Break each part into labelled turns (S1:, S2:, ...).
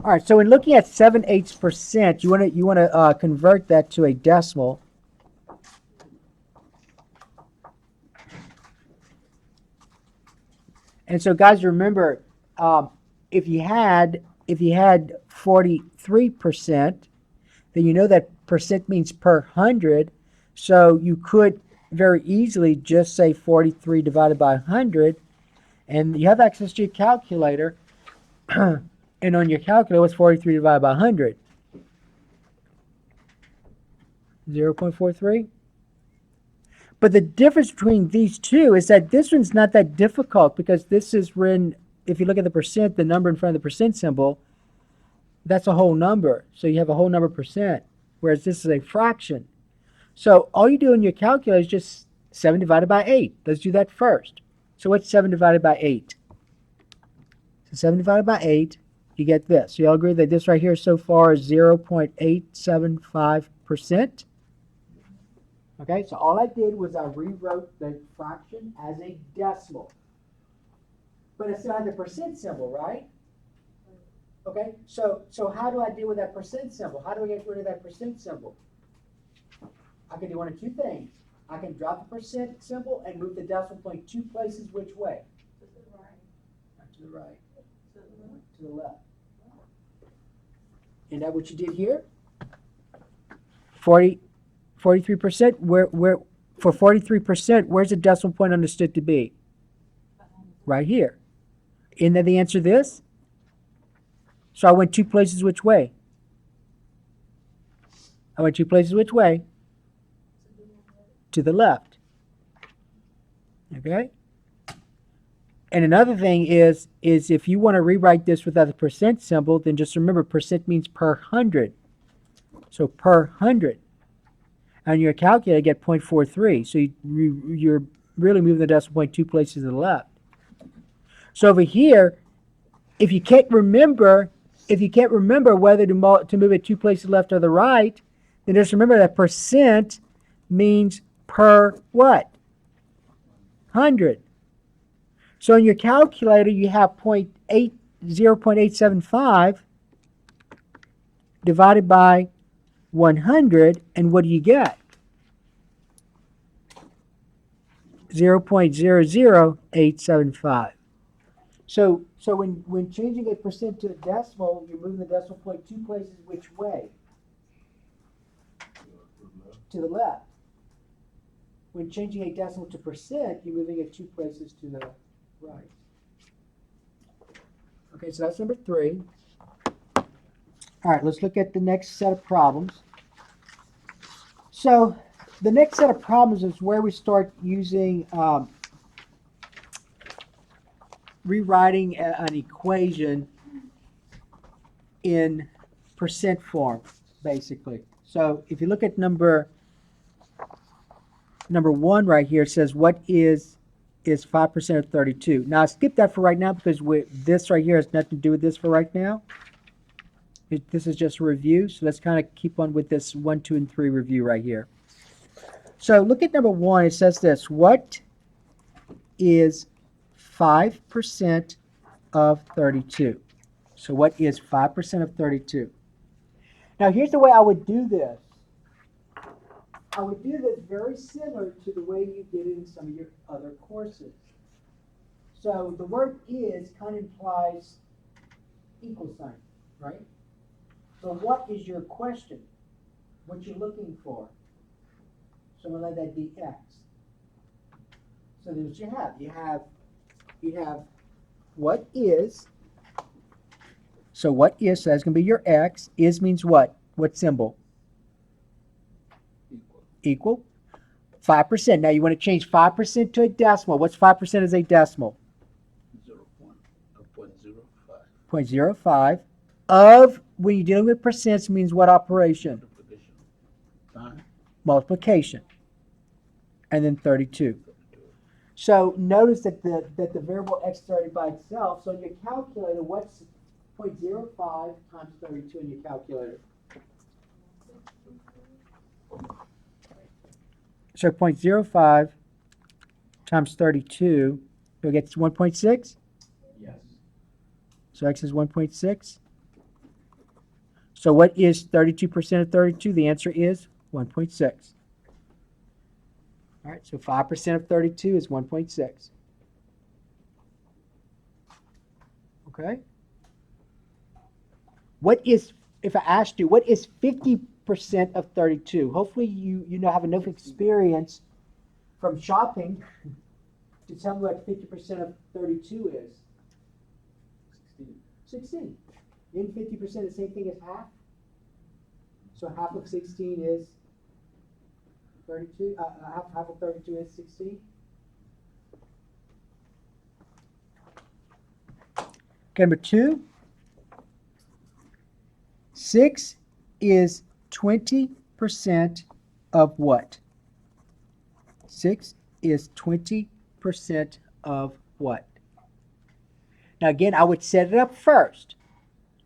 S1: All right, so in looking at 7/8%, you want to convert that to a decimal. And so, guys, remember, um, if you had 43%, then you know that percent means per hundred. So you could very easily just say 43 divided by 100, and you have access to your calculator. And on your calculator, what's 43 divided by 100? 0.43. But the difference between these two is that this one's not that difficult because this is when, if you look at the percent, the number in front of the percent symbol, that's a whole number. So you have a whole number percent, whereas this is a fraction. So all you do in your calculator is just 7 divided by 8. Let's do that first. So what's 7 divided by 8? So 7 divided by 8, you get this. So you all agree that this right here so far is 0.875%? Okay, so all I did was I rewrote the fraction as a decimal. But it still had the percent symbol, right? Okay, so how do I deal with that percent symbol? How do I get rid of that percent symbol? I can do one of two things. I can drop the percent symbol and move the decimal point 2 places which way?
S2: To the right.
S1: Not to the right.
S2: To the left.
S1: To the left. Isn't that what you did here? 43%, where for 43%, where's the decimal point understood to be? Right here. Isn't that the answer to this? So I went 2 places which way? I went 2 places which way? To the left. Okay? And another thing is if you want to rewrite this without the percent symbol, then just remember percent means per hundred. So per hundred. On your calculator, you get 0.43. So you're really moving the decimal point 2 places to the left. So over here, if you can't remember whether to move it 2 places left or the right, then just remember that percent means per what? 100. So in your calculator, you have 0.875 divided by 100, and what do you get? 0.00875. So when changing a percent to a decimal, you're moving the decimal point 2 places which way? To the left. When changing a decimal to percent, you're moving it 2 places to the right. Okay, so that's number 3. All right, let's look at the next set of problems. So the next set of problems is where we start using rewriting an equation in percent form, basically. So if you look at number 1 right here, it says what is 5% of 32. Now I skip that for right now because this right here has nothing to do with this for right now. This is just a review, so let's kind of keep on with this 1, 2, and 3 review right here. So look at number 1. It says this: what is 5% of 32? So what is 5% of 32? Now here's the way I would do this. I would do this very similar to the way you did it in some of your other courses. So the word is kind of implies equal sign, right? So what is your question? What you're looking for? So we'll let that be x. So that's what you have. You have what is. So what is, so that's going to be your x. Is means what? What symbol? Equal. 5%. Now you want to change 5% to a decimal. What's 5% as a decimal? 0.05. Of, when you're dealing with percents, means what operation? Multiplication. And then 32. So notice that the variable x started by itself. So in your calculator, what's 0.05 times 32 in your calculator? So 0.05 times 32, you'll get 1.6?
S3: Yes.
S1: So x is 1.6. So what is 32% of 32? The answer is 1.6. All right, so 5% of 32 is 1.6. Okay? What is, if I asked you, what is 50% of 32? Hopefully you know have enough experience from shopping to tell me what 50% of 32 is. 16. Isn't 50% the same thing as half? So half of 16 is 32. Half of 32 is 16. Okay, number 2. 6 is 20% of what? 6 is 20% of what? Now again, I would set it up first.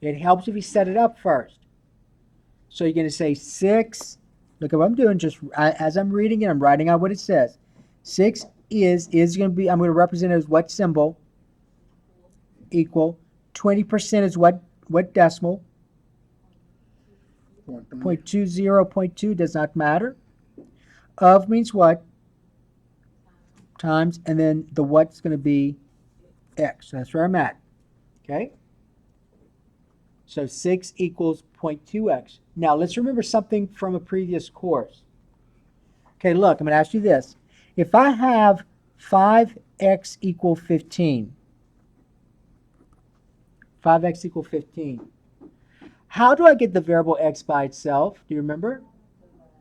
S1: It helps if you set it up first. So you're going to say 6. Look at what I'm doing. Just as I'm reading it, I'm writing out what it says. 6 is going to be, I'm going to represent it as what symbol? Equal. 20% is what decimal? 0.20, 0.2 does not matter. Of means what? Times, and then the what's going to be x. So that's where I'm at. Okay? So 6 equals 0.2x. Now let's remember something from a previous course. Okay, look, I'm going to ask you this. If I have 5x equal 15, 5x equal 15, how do I get the variable x by itself? Do you remember?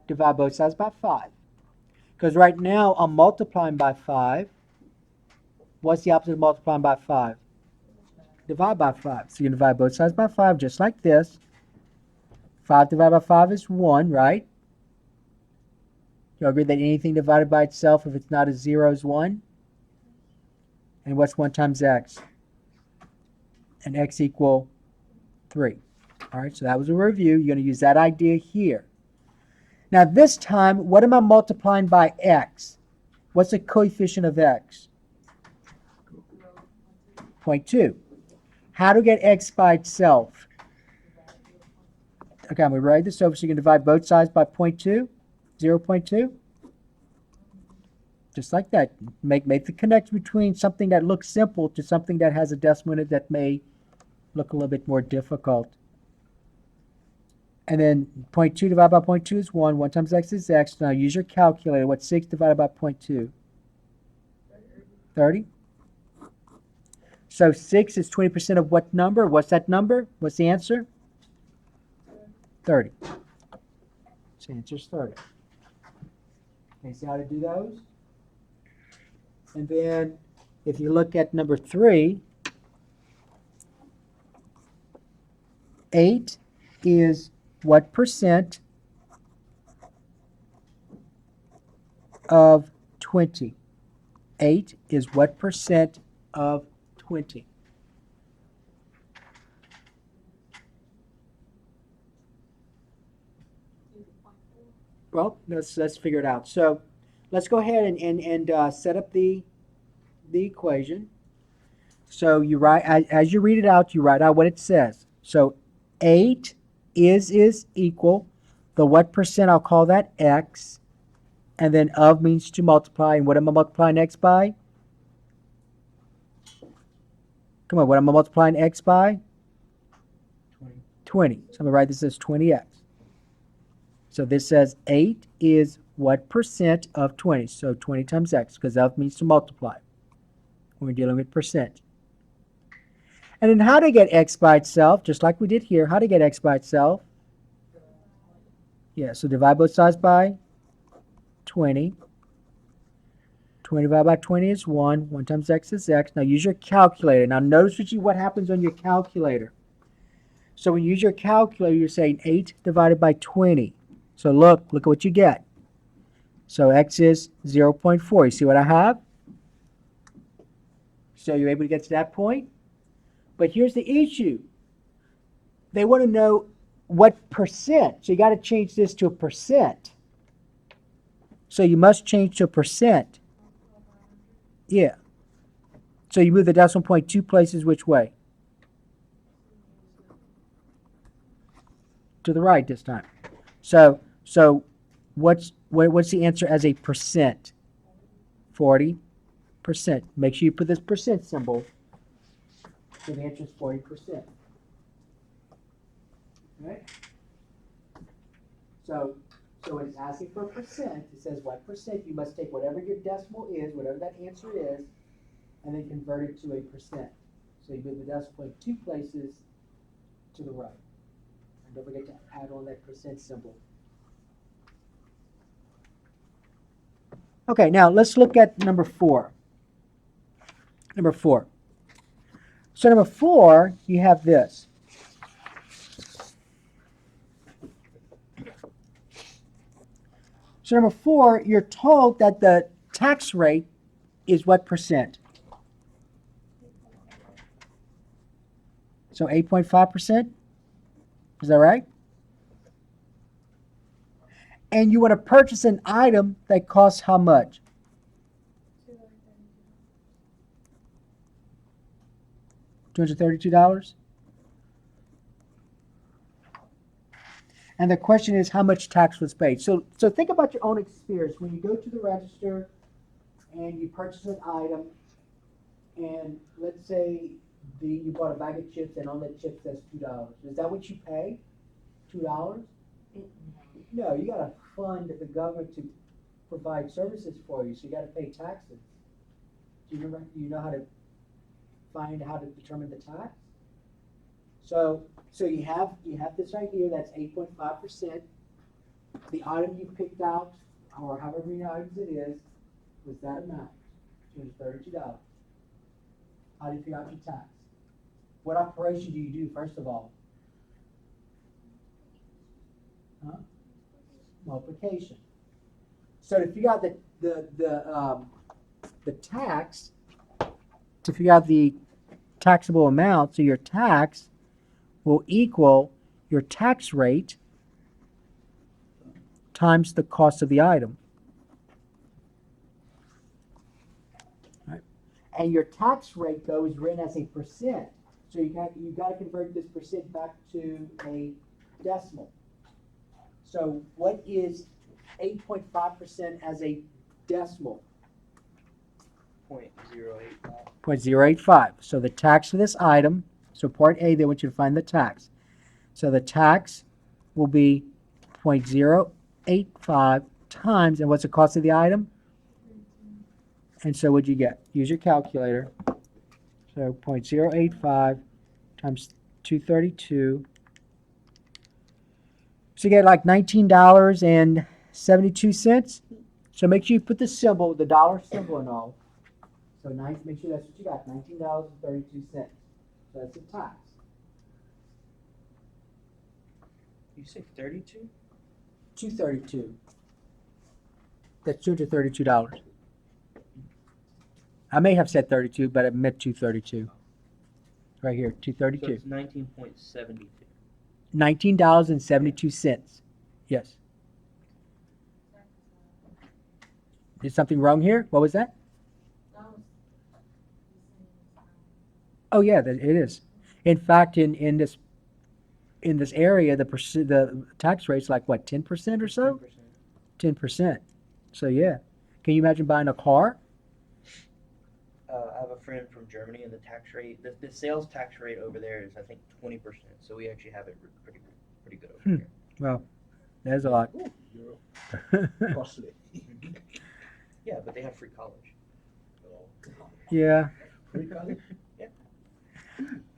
S1: Divide both sides by 5. Because right now I'm multiplying by 5. What's the opposite of multiplying by 5? Divide by 5. So you can divide both sides by 5 just like this. 5 divided by 5 is 1, right? You agree that anything divided by itself, if it's not a 0, is 1? And what's 1 times x? And x equal 3. All right, so that was a review. You're going to use that idea here. Now this time, what am I multiplying by x? What's the coefficient of x? 0.2. How to get x by itself? Okay, I'm going to write this over so you can divide both sides by 0.2. 0.2. Just like that. Make the connection between something that looks simple to something that has a decimal in it that may look a little bit more difficult. And then 0.2 divided by 0.2 is 1. 1 times x is x. Now use your calculator. What's 6 divided by 0.2? 30. So 6 is 20% of what number? What's that number? What's the answer? 30. So the answer is 30. Okay, see how to do those? And then if you look at number 3, 8 is what percent of 20? 8 is what percent of 20? Well, let's figure it out. So let's go ahead and set up the equation. So you write, as you read it out, you write out what it says. So 8 is equal, the what percent, I'll call that x, and then of means to multiply, and what am I multiplying x by? Come on, what am I multiplying x by? 20. So I'm going to write this as 20x. So this says 8 is what percent of 20? So 20 times x, because of means to multiply when we're dealing with percent. And then how to get x by itself, just like we did here, how to get x by itself? Yeah, so divide both sides by 20. 20 divided by 20 is 1. 1 times x is x. Now use your calculator. Now notice what happens on your calculator. So when you use your calculator, you're saying 8 divided by 20. So look at what you get. So x is 0.4. You see what I have? So you're able to get to that point? But here's the issue. They want to know what percent. So you got to change this to a percent. So you must change to a percent. Yeah. So you move the decimal point 2 places which way? to the right this time. So what's the answer as a percent? 40%. Make sure you put this percent symbol. So the answer is 40%. Right? So when it's asking for a percent, it says what percent. You must take whatever your decimal is, whatever that answer is, and then convert it to a percent. So you move the decimal point 2 places to the right. And don't forget to add on that percent symbol. Okay, now let's look at number 4. Number 4. So number 4, you have this. So number 4, you're told that the tax rate is what percent? So 8.5%? Is that right? And you want to purchase an item that costs how much? $232? And the question is how much tax was paid. So think about your own experience. When you go to the register and you purchase an item, and let's say you bought a bag of chips and on that chip says $2. Is that what you pay? $2? No, you got to fund the government to provide services for you, so you got to pay taxes. Do you know how to determine the tax? So you have this right here. That's 8.5%. The item you picked out, or however many items it is, was that amount, $232. How do you figure out your tax? What operation do you do first of all? Multiplication. So to figure out the tax, to figure out the taxable amount, so your tax will equal your tax rate times the cost of the item. Right? And your tax rate, though, is written as a percent. So you got to convert this percent back to a decimal. So what is 8.5% as a decimal?
S3: 0.085.
S1: 0.085. So the tax for this item, so part A, they want you to find the tax. So the tax will be 0.085 times, and what's the cost of the item? And so what'd you get? Use your calculator. So 0.085 times 232. So you get like $19.72. So make sure you put the symbol, the dollar symbol and all. So make sure that's what you got, $19.32. So that's the tax.
S3: You say 32?
S1: $232. That's $232. I may have said 32, but I meant 232. Right here,
S3: So
S1: 232.
S3: it's 19.72.
S1: $19.72. Yes. Is something wrong here? What was that? Oh yeah, it is. In fact, in this area, the tax rate's like what, 10% or so? 10%. So yeah. Can you imagine buying a car?
S3: I have a friend from Germany, and the tax rate, the sales tax rate over there is, I think, 20%. So we actually have it pretty good over here.
S1: Well, there's a lot.
S4: Costly.
S3: Yeah, but they have free college.
S1: Yeah.
S4: Free college?
S3: Yeah.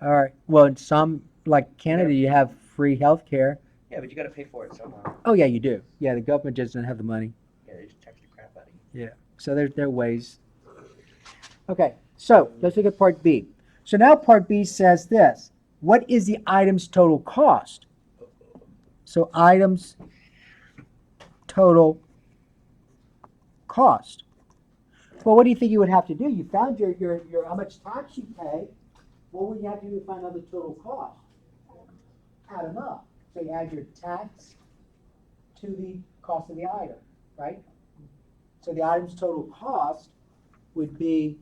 S1: All right. Well, in some, like Canada, you have free health care.
S3: Yeah, but you got to pay for it somehow.
S1: Oh yeah, you do. Yeah, the government just doesn't have the money.
S3: Yeah, they just tax the crap out of you.
S1: Yeah. So there are ways. Okay. So let's look at part B. So now part B says this. What is the item's total cost? So items total cost. Well, what do you think you would have to do? You found your how much tax you pay. What would you have to do to find out the total cost? Add them up. So you add your tax to the cost of the item, right? So the item's total cost would be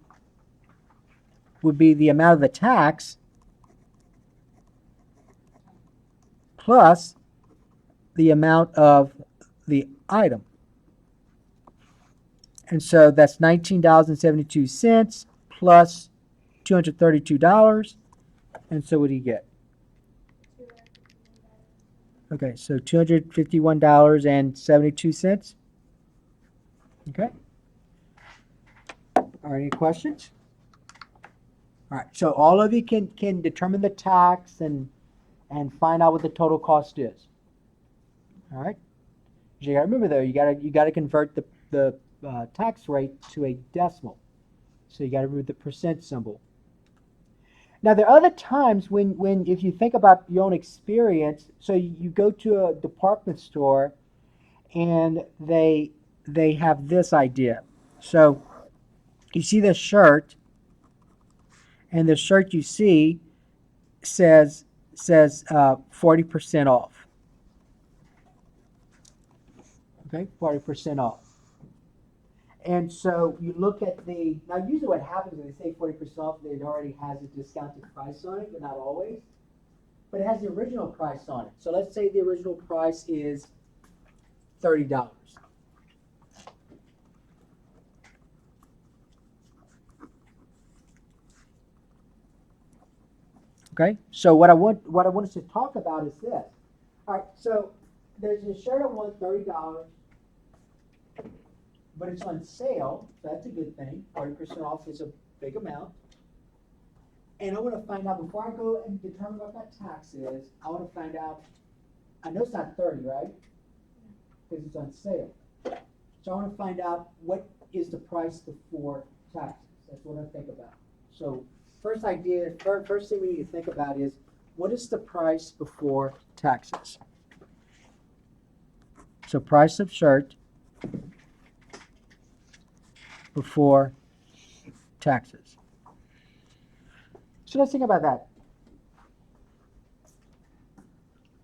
S1: the amount of the tax plus the amount of the item. And so that's $19.72 plus $232. And so what do you get? Okay, so $251.72. Okay. All right, any questions? All right, so all of you can determine the tax and find out what the total cost is. All right. You gotta remember though, you gotta convert the tax rate to a decimal. So you gotta remove the percent symbol. Now there are other times when if you think about your own experience, so you go to a department store and they have this idea. So you see this shirt, and the shirt you see says 40% off. Okay, 40% off. And so you look at now usually what happens when they say 40% off, it already has a discounted price on it, but not always. But it has the original price on it. So let's say the original price is $30. Okay, so what I want us to talk about is this. All right, so there's a shirt I want $30, but it's on sale, so that's a good thing. 40% off is a big amount. And I want to find out, before I go and determine what that tax is, I want to find out, I know it's not 30, right? Because it's on sale. So I want to find out what is the price before taxes. That's what I think about. So first thing we need to think about is, what is the price before taxes? So price of shirt before taxes. So let's think about that.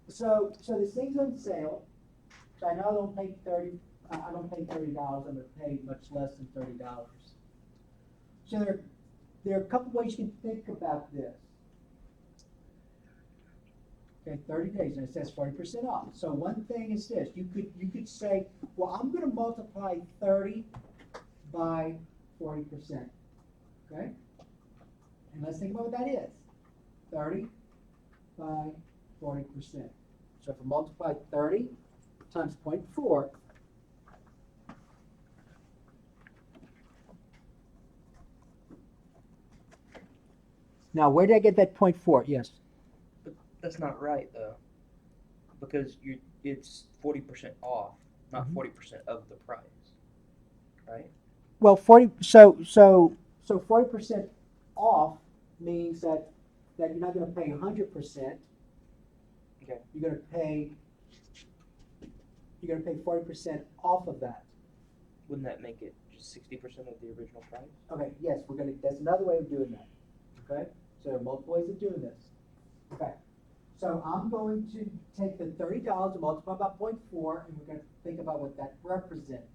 S1: So this thing's on sale. So I know I don't pay $30. I'm going to pay much less than $30. So there are a couple ways you can think about this. Okay, 30 days, and it says 40% off. So one thing is this: you could say, well, I'm going to multiply 30 by 40%. Okay, and let's think about what that is. 30 by 40%. So if I multiply 30 times 0.4, now where did I get that 0.4? Yes.
S3: But that's not right though, because it's 40% off, not 40% of the price, right?
S1: Well, 40% off means that you're not going to pay 100%.
S3: Okay.
S1: You're going to pay 40% off of that.
S3: Wouldn't that make it just 60% of the original price?
S1: Okay. Yes, that's another way of doing that. Okay. So there are multiple ways of doing this. Okay. So I'm going to take the $30 and multiply by 0.4, and we're going to think about what that represents.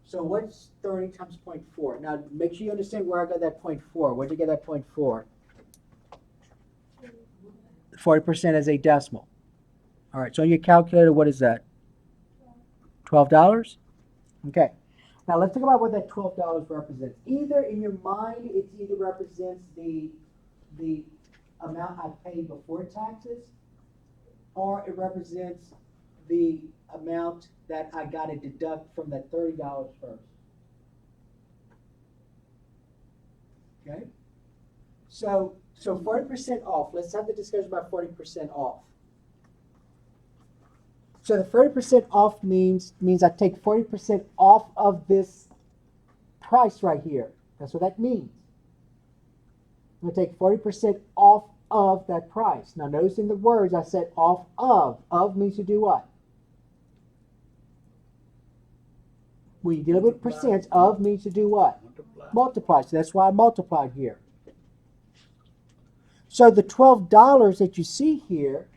S1: So what's 30 times 0.4? Now make sure you understand where I got that 0.4. Where'd you get that 0.4? 40% as a decimal. All right, so on your calculator, what is that? $12? Okay. Now let's talk about what that $12 represents. Either in your mind, it either represents the amount I paid before taxes, or it represents the amount that I got to deduct from that $30 first. Okay? So 40% off. Let's have the discussion about 40% off. So the 40% off means I take 40% off of this price right here. That's what that means. I'm going to take 40% off of that price. Now notice in the words I said off of. Of means to do what? When you deal with percents, of means to do what? Multiply. So that's why I multiplied here. So the $12 that you see here,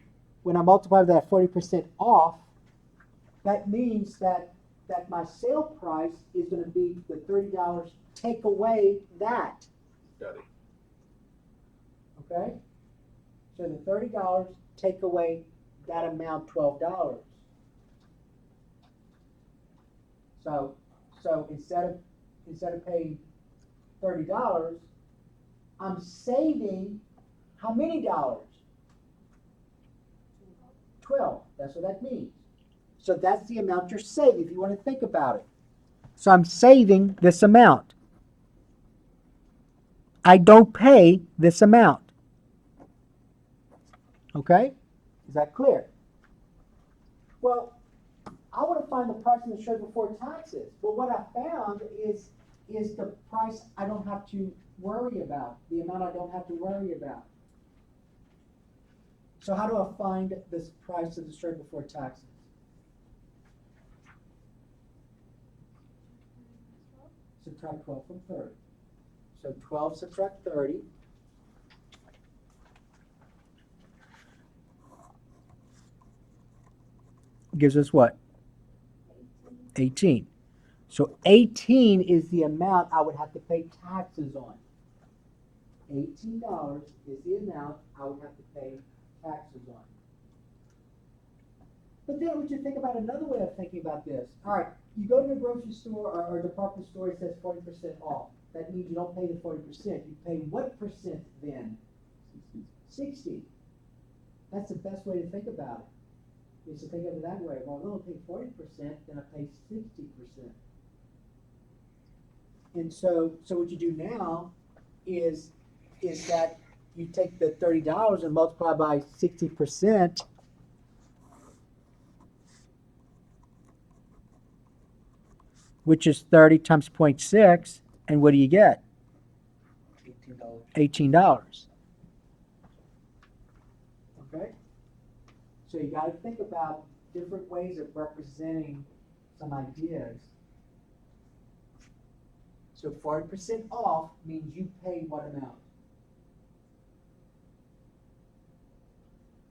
S1: when I multiply that 40% off, that means that my sale price is going to be the $30. Take away that.
S4: Got it.
S1: Okay? So the $30 take away that amount $12. So instead of paying $30, I'm saving how many dollars? 12. That's what that means. So that's the amount you're saving if you want to think about it. So I'm saving this amount. I don't pay this amount. Okay? Is that clear? Well, I want to find the price of the shirt before taxes. But what I found is the price I don't have to worry about, the amount I don't have to worry about. So how do I find this price of the shirt before taxes? Subtract 12 from 30. So 12 subtract 30. Gives us what? 18. So 18 is the amount I would have to pay taxes on. $18 is the amount I would have to pay taxes on. But then would you think about another way of thinking about this? All right, you go to a grocery store or a department store, it says 40% off. That means you don't pay the 40%. You pay what percent then? 60. That's the best way to think about it. Is to think of it that way. Well, I don't pay 40%, then I pay 60%. And so what you do now is that you take the $30 and multiply by 60%. Which is 30 times 0.6, and what do you get?
S3: $18.
S1: $18. Okay? So you got to think about different ways of representing some ideas. So 40% off means you pay what amount?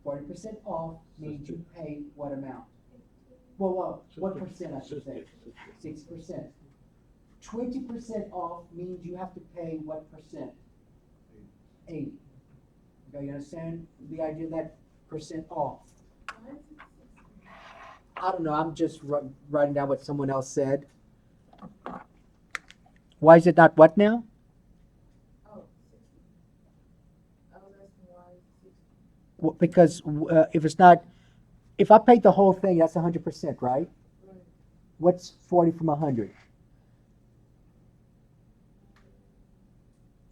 S1: 40% off means you pay what amount? Well, what percent I should say? 6%. 20% off means you have to pay what percent? 80. Okay, you understand the idea of that percent off?
S2: Why is it 60?
S1: I don't know, I'm just writing down what someone else said. Why is it not what now?
S2: Oh, 60. I was asking why it's 60.
S1: Well, because if it's not, if I paid the whole thing, that's 100%, right?
S2: Right.
S1: What's 40 from 100?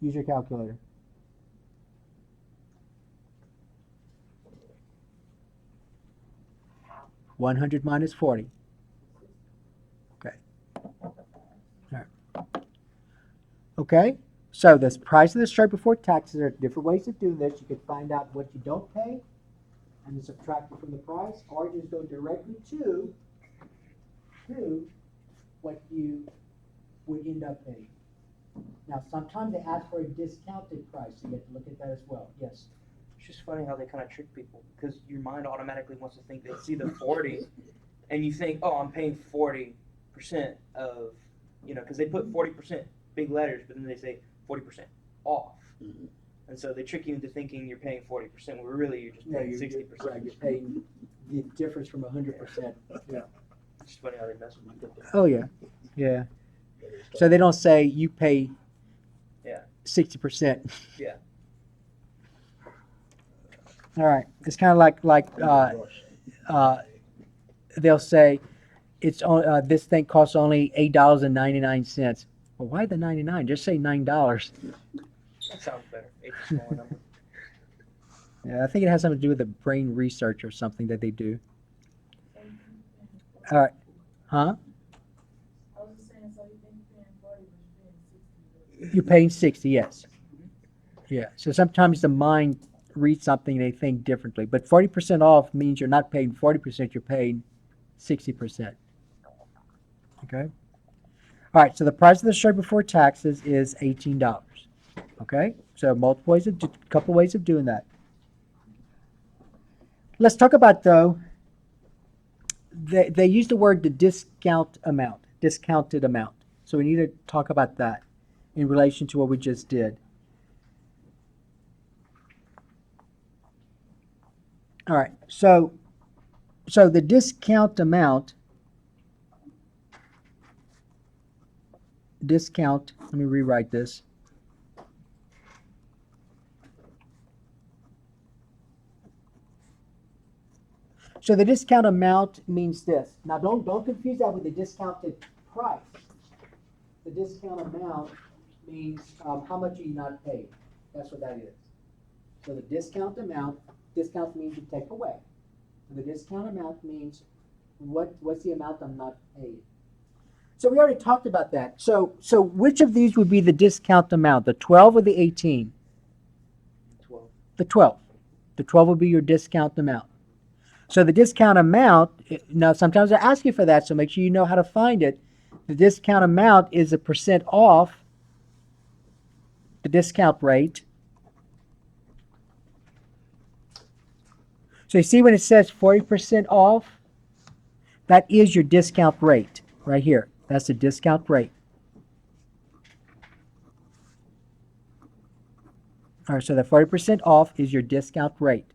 S1: Use your calculator. $100 minus 40. Okay. All right. Okay. So the price of the shirt before taxes, there are different ways of doing this. You could find out what you don't pay and then subtract it from the price, or just go directly to what you would end up paying. Now, sometimes they ask for a discounted price, so you have to look at that as well. Yes.
S3: It's just funny how they kind of trick people because your mind automatically wants to think they see the 40 and you think, oh, I'm paying 40% of, because they put 40% big letters, but then they say 40% off.
S4: Mhm.
S3: And so they trick you into thinking you're paying 40% when really you're just paying 60%.
S1: Right, you're paying the difference from 100%. Yeah.
S3: It's just funny how they mess with you.
S1: Oh, yeah. Yeah. So they don't say you pay 60%.
S3: Yeah.
S1: All right. It's kind of like they'll say it's on this thing costs only $8.99. Well, why the 99? Just say $9.
S3: That sounds better. It's a smaller number.
S1: Yeah, I think it has something to do with the brain research or something that they do.
S2: So you think you're paying 40?
S1: All right. Huh?
S2: I was just saying, so you think you're paying 40, but you're paying 60.
S1: You're paying 60, yes. Yeah. So sometimes the mind reads something they think differently. But 40% off means you're not paying 40%, you're paying 60%. Okay? All right, so the price of the shirt before taxes is $18. Okay? So multiple ways of couple ways of doing that. Let's talk about though they use the word the discounted amount. So we need to talk about that in relation to what we just did. All right, so So the discount amount, let me rewrite this. So the discount amount means this. Now don't confuse that with the discounted price. The discount amount means how much are you not paid. That's what that is. So the discount amount, discount means you take away. And the discount amount means what's the amount I'm not paid. So we already talked about that. So which of these would be the discount amount, the 12 or the 18?
S3: 12.
S1: The 12. The 12 will be your discount amount. So the discount amount, now sometimes I ask you for that, so make sure you know how to find it. The discount amount is a percent off the discount rate. So you see when it says 40% off, that is your discount rate right here. That's the discount rate. All right, so the 40% off is your discount rate.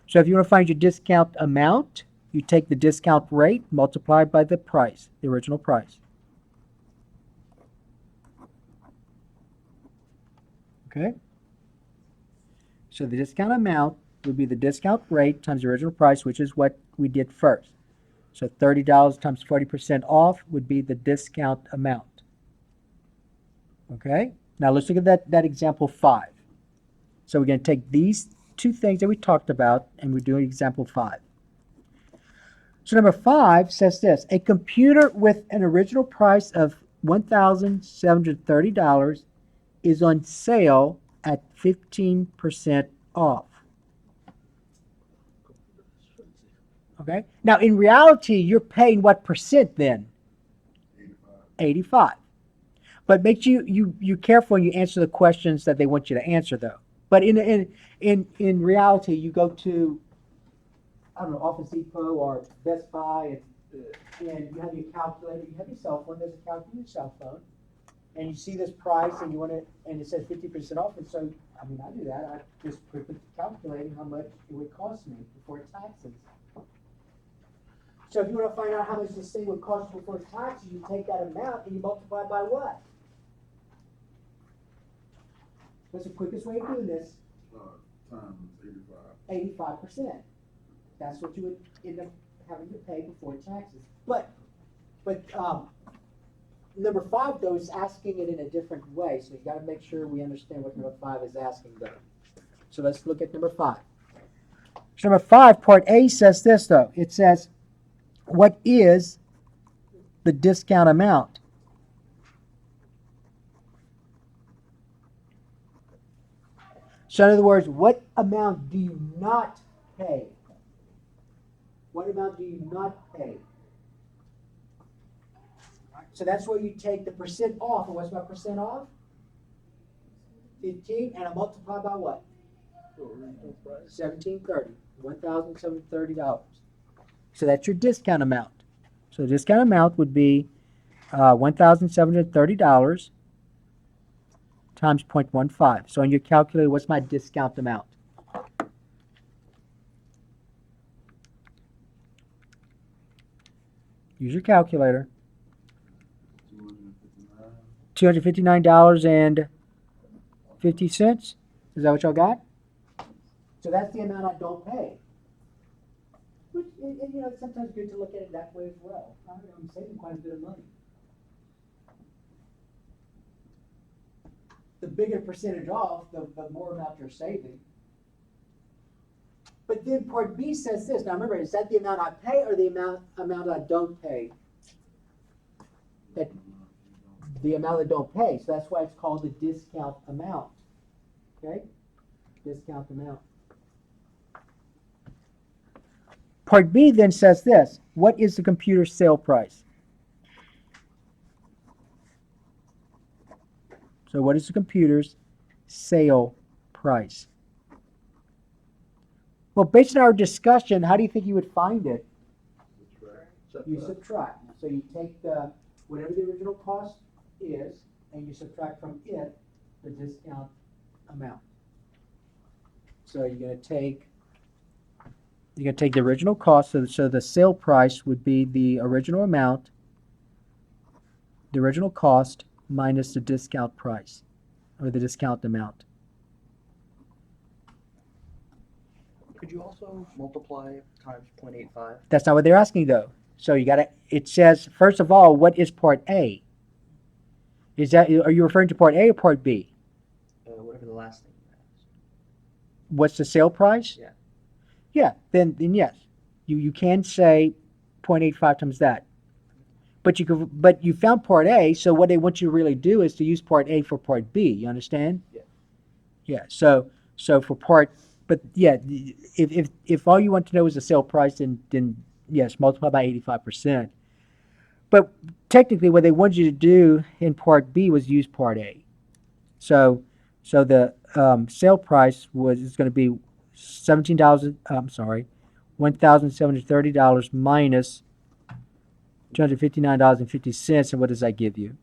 S1: So if you want to find your discount amount, you take the discount rate multiplied by the price, the original price. Okay? So the discount amount would be the discount rate times the original price, which is what we did first. So $30 times 40% off would be the discount amount. Okay? Now let's look at that example 5. So we're going to take these two things that we talked about and we're doing example 5. So number 5 says this: a computer with an original price of $1,730 is on sale at 15% off. Okay? Now in reality, you're paying what percent then? 85. But make sure you careful when you answer the questions that they want you to answer though. But in reality, you go to, I don't know, Office Depot or Best Buy, and you have your calculator, you have your cell phone, there's a calculator on your cell phone, and you see this price and you want to, and it says 50% off, and so, I mean, I do that, I just quickly calculate how much it would cost me before taxes. So if you want to find out how much this thing would cost before taxes, you take that amount and you multiply by what? What's the quickest way of doing this?
S5: Times 85.
S1: 85%. That's what you would end up having to pay before taxes. But number 5 though is asking it in a different way. So you got to make sure we understand what number 5 is asking though. So let's look at number 5. So number 5, part A says this though. It says, what is the discount amount? So in other words, what amount do you not pay? What amount do you not pay? So that's where you take the percent off. And what's my percent off? 15, and I multiply by what? 1730. $1,730. So that's your discount amount. So the discount amount would be $1,730 times 0.15. So on your calculator, what's my discount amount? Use your calculator. $259.50. Is that what y'all got? So that's the amount I don't pay. Which, and, you know, it's sometimes good to look at it that way as well. I'm saving quite a bit of money. The bigger percentage off, the more amount you're saving. But then part B says this. Now remember, is that the amount I pay or the amount I don't pay? That the amount I don't pay. So that's why it's called the discount amount. Okay? Discount amount. Part B then says this. What is the computer sale price? So what is the computer's sale price? Well, based on our discussion, how do you think you would find it? You subtract. So you take whatever the original cost is, and you subtract from it the discount amount. So you're going to take You're going to take the original cost, so the sale price would be the original amount, the original cost minus the discount price, or the discount amount.
S3: Could you also multiply times 0.85?
S1: That's not what they're asking, though. So you got to, it says, first of all, what is Part A? Are you referring to Part A or Part B?
S3: Whatever the last thing you asked.
S1: What's the sale price?
S3: Yeah.
S1: Yeah, then yes. You can say 0.85 times that. But you found Part A, so what they want you to really do is to use Part A for Part B. You understand?
S3: Yeah.
S1: Yeah. So for Part, but yeah, if all you want to know is the sale price, then yes, multiply by 85%. But technically, what they wanted you to do in Part B was use Part A. So the sale price is going to be $1,730 minus $259.50, and what does that give you?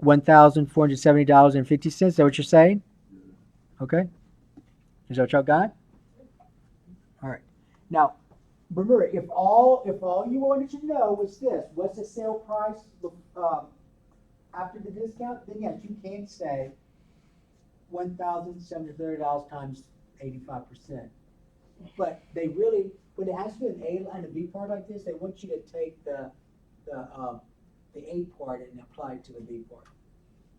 S1: $1,470.50. Is that what you're saying? Okay. Is that what y'all got? All right. Now, remember, if all you wanted to know was this, what's the sale price after the discount? Then yes, you can say $1,730 times 85%. But they really, when it has to be an A and a B part like this, they want you to take the A part and apply it to the B part.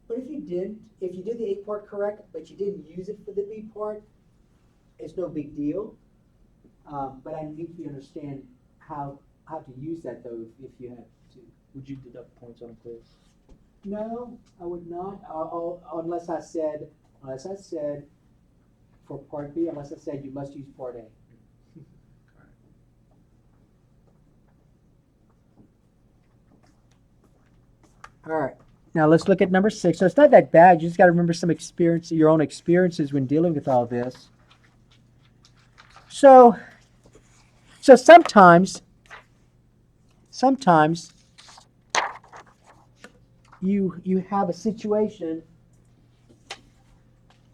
S1: But if you did the A part correct, but you didn't use it for the B part, it's no big deal. But I need you to understand how to use that though if you have to.
S3: Would you deduct points on a quiz?
S1: No, I would not. Unless I said for Part B, unless I said you must use Part A. All right. Now let's look at number 6. So it's not that bad. You just got to remember some experience, your own experiences when dealing with all this. So sometimes you have a situation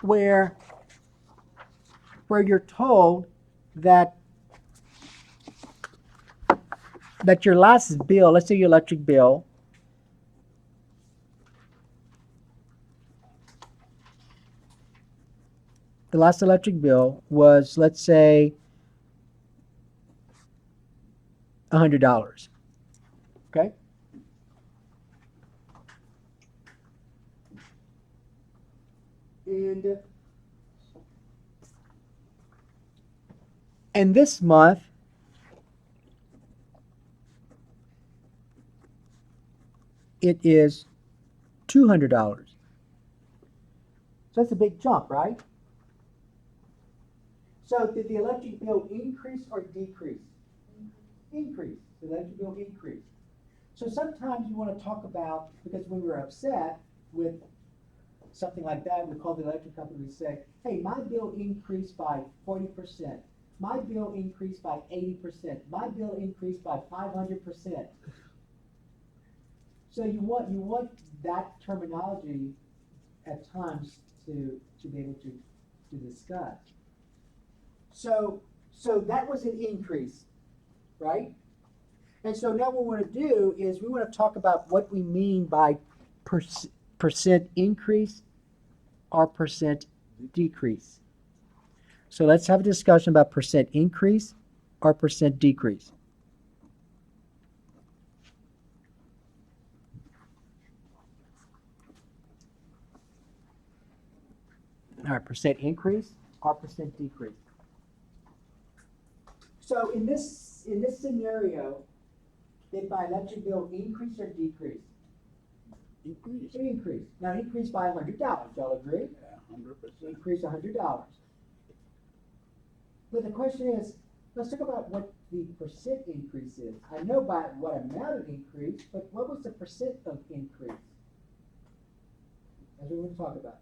S1: where you're told that your last bill, let's say your electric bill, the last electric bill was, let's say, $100. Okay? And this month, it is $200. So that's a big jump, right? So did the electric bill increase or decrease? Increase. The electric bill increased. So sometimes you want to talk about, because when we're upset with something like that, we call the electric company, we say, hey, my bill increased by 40%. My bill increased by 80%. My bill increased by 500%. So you want that terminology at times to be able to discuss. So that was an increase, right? And so now what we want to do is we want to talk about what we mean by percent increase or percent decrease. So let's have a discussion about percent increase or percent decrease. All right, percent increase or percent decrease. So in this scenario, did my electric bill increase or decrease?
S4: Increase.
S1: Increase. Now increase by $100. Y'all agree?
S4: Yeah, 100%.
S1: Increase $100. But the question is, let's talk about what the percent increase is. I know by what amount of increase, but what was the percent of increase? That's what we're going to talk about.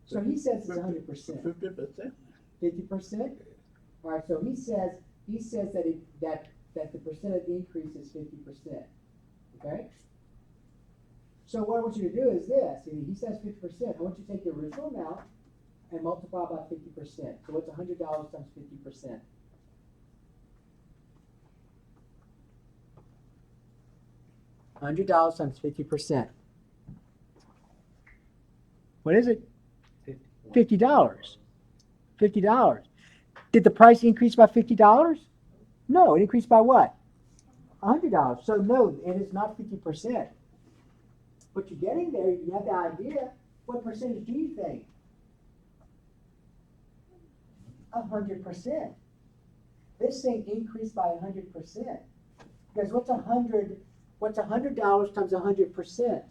S1: So he says it's 100%.
S4: 50%.
S1: 50%? All right, so he says that the percent of increase is 50%. Okay? So what I want you to do is this. He says 50%. I want you to take the original amount and multiply by 50%. So what's $100 times 50%? $100 times 50%. What is it? $50. $50. Did the price increase by $50? No, it increased by what? $100. So no, it is not 50%. But you're getting there. You have the idea. What percentage do you think? 100%. This thing increased by 100%. Because what's $100? What's $100 times 100%?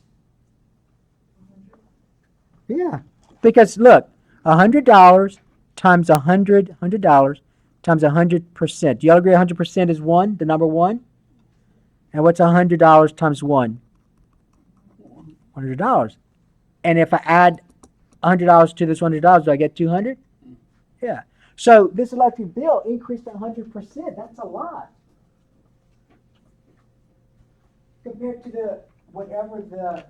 S1: Yeah. Because look, $100 times $100 times 100%. Do y'all agree 100% is 1, the number 1? And what's $100 times 1? $100. And if I add $100 to this $100, do I get 200? Yeah. So this electric bill increased by 100%. That's a lot. Compared to the whatever the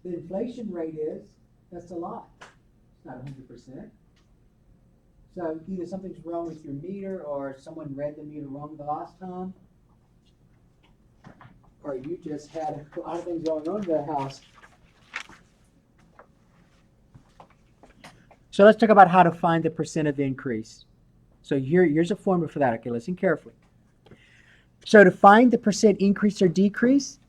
S1: inflation rate is, that's a lot. It's not 100%. So either something's wrong with your meter, or someone read the meter wrong the last time, or you just had a lot of things going on in the house. So let's talk about how to find the percent of increase. So here's a formula for that. Okay, listen carefully. So to find the percent increase or decrease,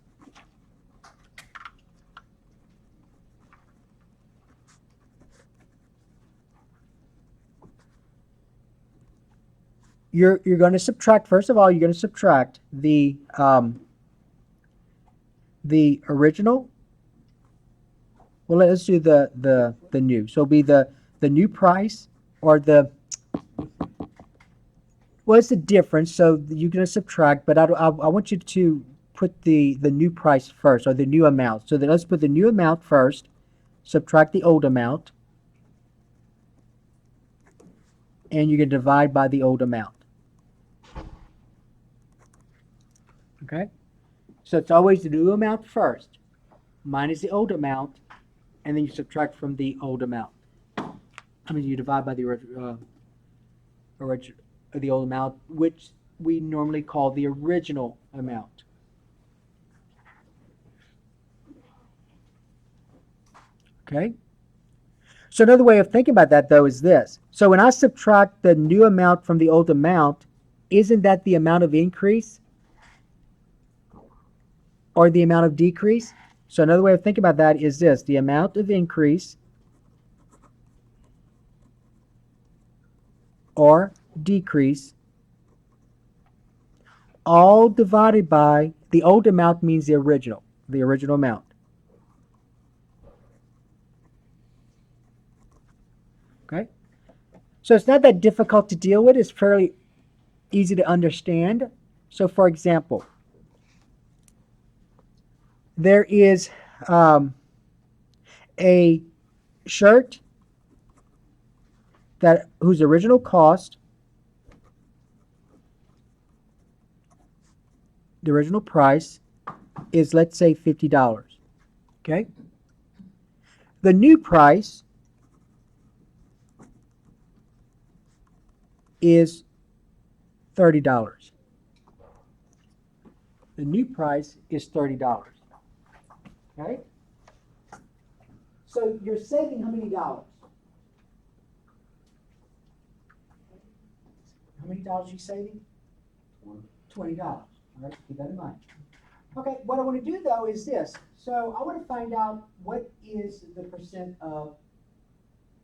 S1: you're going to subtract. First of all, you're going to subtract the original. Well, let's do the new. So it'll be the new price, or the, well, it's the difference. So you're going to subtract, but I want you to put the new price first, or the new amount. So then let's put the new amount first, subtract the old amount, and you can divide by the old amount. Okay? So it's always the new amount first, minus the old amount, and then you subtract from the old amount. I mean, you divide by the the old amount, which we normally call the original amount. Okay? So another way of thinking about that, though, is this. So when I subtract the new amount from the old amount, isn't that the amount of increase or the amount of decrease? So another way of thinking about that is this. The amount of increase or decrease, all divided by the old amount means the original amount. Okay? So it's not that difficult to deal with. It's fairly easy to understand. So for example, there is a shirt whose original cost, the original price, is, let's say, $50. Okay? The new price is $30. The new price is $30. Okay? So you're saving how many dollars? How many dollars are you saving? $20. All right, keep that in mind. Okay, what I want to do though is this. So I want to find out what is the percent of,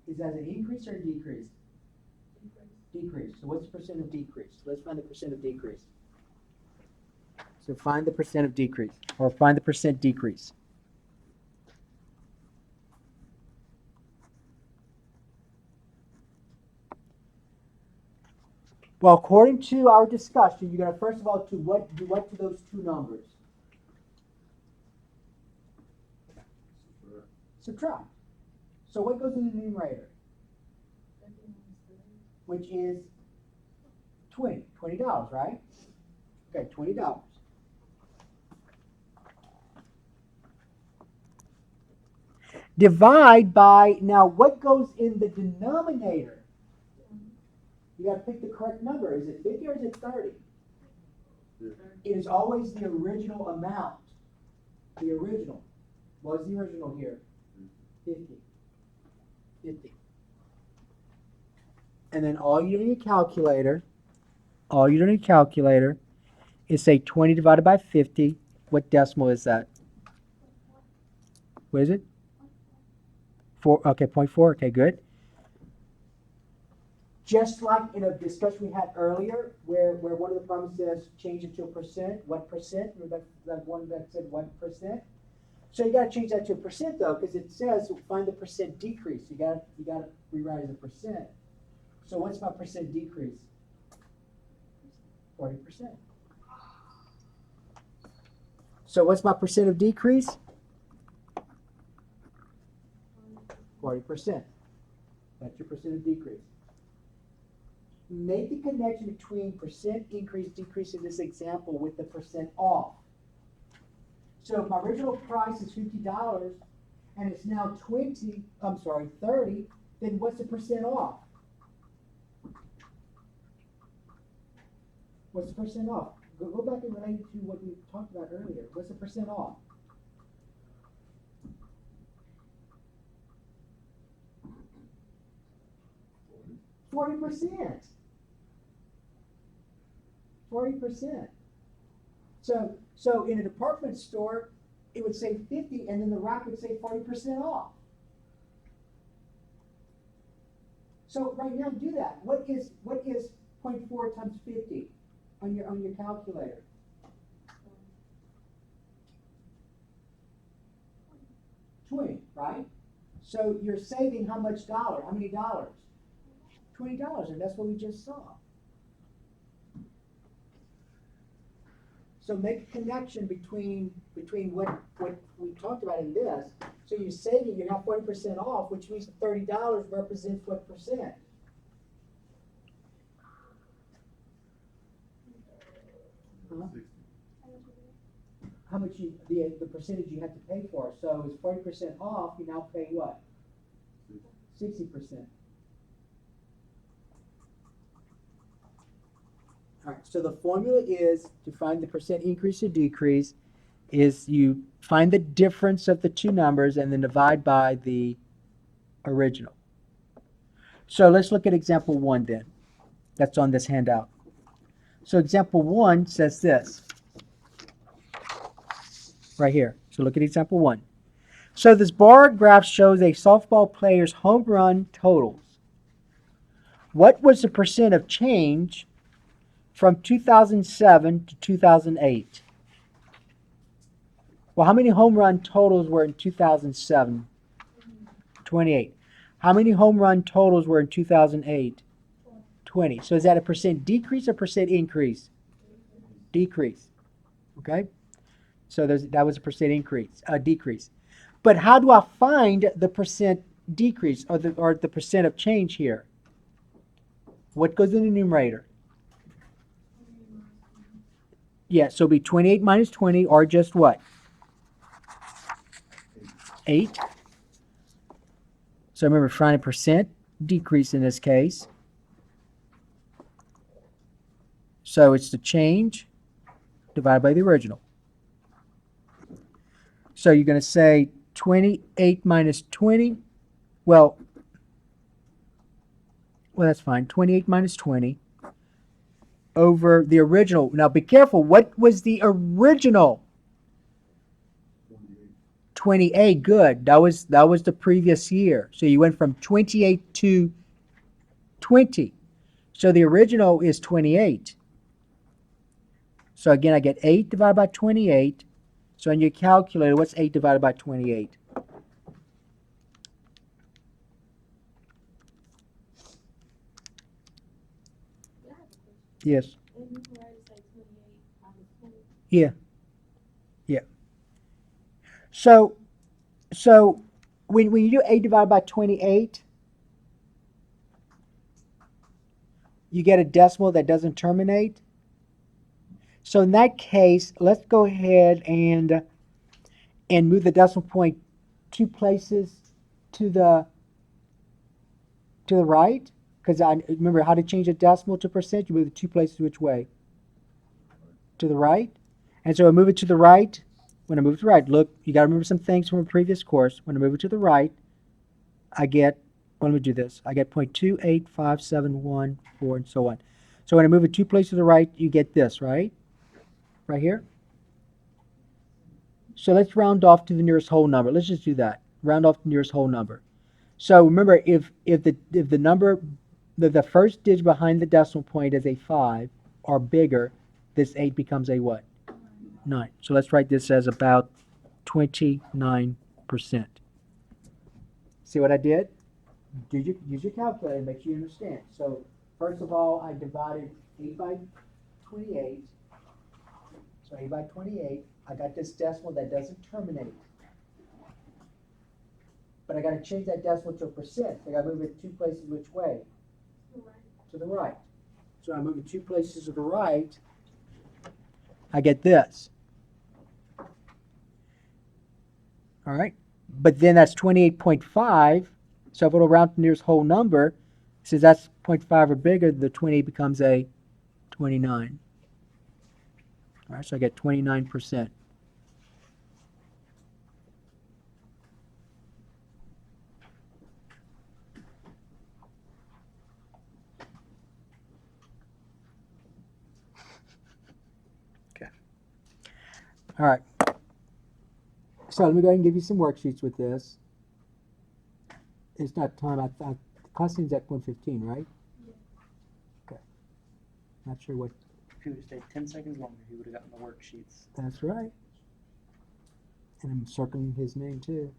S1: is that an increase or a decrease? Decrease. So what's the percent of decrease? Let's find the percent of decrease. So find the percent of decrease, or find the percent decrease. Well, according to our discussion, you're going to first of all do what to those two numbers? Subtract. So what goes in the numerator? Which is $20, right? Okay, $20. Divide by, now what goes in the denominator? You gotta pick the correct number. Is it 50 or is it 30? It is always the original amount. The original. What's the original here? 50. 50. And then all you do in your calculator, is say 20 divided by 50. What decimal is that? What is it? 4, okay, 0.4, okay, good. Just like in a discussion we had earlier, where one of the problems says change it to a percent, what percent? Remember that one that said 1%? So you got to change that to a percent though, because it says find the percent decrease. You got to rewrite it as a percent. So what's my percent decrease? 40%. So what's my percent of decrease? 40%. That's your percent of decrease. Make the connection between percent increase, decrease in this example with the percent off. So if my original price is $50 and it's now 30, then what's the percent off? What's the percent off? Go back and relate it to what we talked about earlier. What's the percent off? 40%. 40%. So in a department store, it would say 50, and then the rack would say 40% off. So right now, do that. What is 0.4 times 50 on your calculator? 20, right? So you're saving how much dollar? How many dollars? $20, and that's what we just saw. So make a connection between what we talked about in this. So you're saving, you have 40% off, which means the $30 represents what percent? Huh? How much the percentage you have to pay for. So it's 40% off, you now pay what? 60%. All right, so the formula is to find the percent increase or decrease is you find the difference of the two numbers and then divide by the original. So let's look at example 1 then. That's on this handout. So example 1 says this. Right here. So look at example 1. So this bar graph shows a softball player's home run totals. What was the percent of change from 2007 to 2008? Well, how many home run totals were in 2007? 28. How many home run totals were in 2008? 20. So is that a percent decrease or percent increase? Decrease. Okay? So that was a percent decrease. But how do I find the percent decrease or the percent of change here? What goes in the numerator? Yeah, so it'll be 28 minus 20, or just what? 8. So remember, find a percent decrease in this case. So it's the change divided by the original. So you're going to say 28 minus 20. Well, that's fine. 28 minus 20 over the original. Now be careful. What was the original? 28. Good. That was the previous year. So you went from 28 to 20. So the original is 28. So again, I get 8 divided by 28. So on your calculator, what's 8 divided by 28? Yes. Yeah. Yeah. So when you do 8 divided by 28, you get a decimal that doesn't terminate. So in that case, let's go ahead and move the decimal point 2 places to the right, because I remember how to change a decimal to percent. You move it two places which way? To the right. And so I move it to the right. When I move it to the right, look, you got to remember some things from a previous course. When I move it to the right, I get, well, let me do this. I get 0.28571, 4, and so on. So when I move it two places to the right, you get this, right? Right here. So let's round off to the nearest whole number. Let's just do that. Round off to the nearest whole number. So remember, if the number, the first digit behind the decimal point is a 5 or bigger, this 8 becomes a what? 9. So let's write this as about 29%. See what I did? Use your calculator to make sure you understand. So first of all, I divided 8 by 28. So 8 by 28. I got this decimal that doesn't terminate. But I got to change that decimal to a percent. So I got to move it two places which way? To the right. So I move it two places to the right. I get this. All right. But then that's 28.5. So if it'll round to the nearest whole number, since that's 0.5 or bigger, the 28 becomes a 29. All right, so I get 29%. Okay. All right. So let me go ahead and give you some worksheets with this. It's not time. The costing's at 1:15, right? Okay. Not sure what.
S3: If he would have stayed 10 seconds longer, he would have gotten the worksheets.
S1: That's right. And I'm circling his name too.